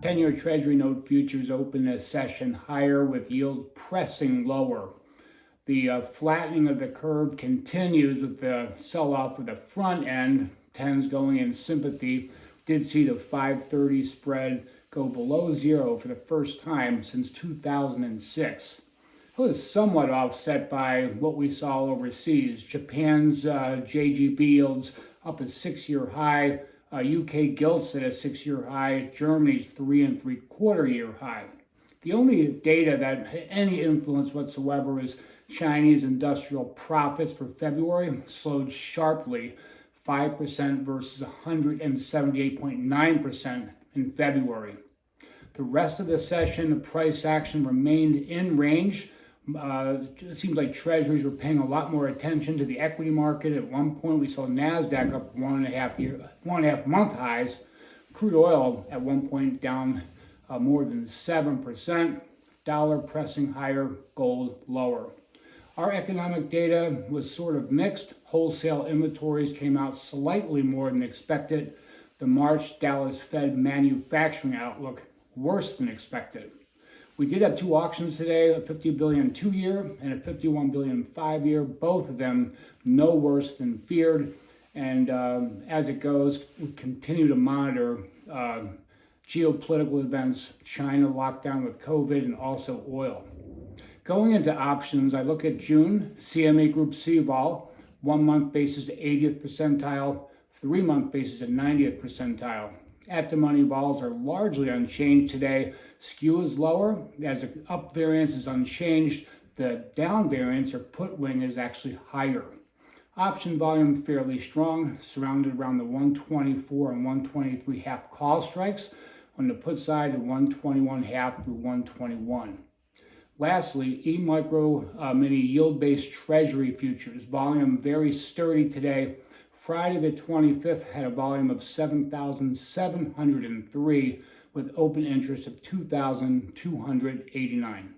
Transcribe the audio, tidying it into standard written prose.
10-year Treasury note futures opened a session higher with yield pressing lower. The flattening of the curve continues with the sell-off of the front end, 10s going in sympathy. Did see the 530 spread go below zero for the first time since 2006. It was somewhat offset by what we saw overseas. Japan's JGB yields up a 6-year high, UK gilts at a 6-year high, Germany's 3 3/4-year high. The only data that had any influence whatsoever was Chinese industrial profits for February slowed sharply, 5% versus 178.9% in February. The rest of the session, the price action remained in range. It seems like treasuries were paying a lot more attention to the equity market. At one point, we saw NASDAQ up 1.5 month highs. Crude oil at one point down more than 7%. Dollar pressing higher, gold lower. Our economic data was sort of mixed. Wholesale inventories came out slightly more than expected. The March Dallas Fed manufacturing outlook worse than expected. We did have two auctions today, a $50 billion 2-year and a $51 billion 5-year, both of them no worse than feared. And as it goes, we continue to monitor geopolitical events, China lockdown with COVID, and also oil. Going into options, I look at June, CME Group C vol, 1-month basis to 80th percentile, 3-month basis to 90th percentile. At-the-money vols are largely unchanged today. Skew is lower, as the up variance is unchanged. The down variance or put wing is actually higher. Option volume fairly strong, surrounded around the 124 and 123 half call strikes. On the put side, the 121 half through 121. Lastly, E-micro mini yield-based treasury futures. Volume very sturdy today. Friday the 25th had a volume of 7,703 with open interest of 2,289.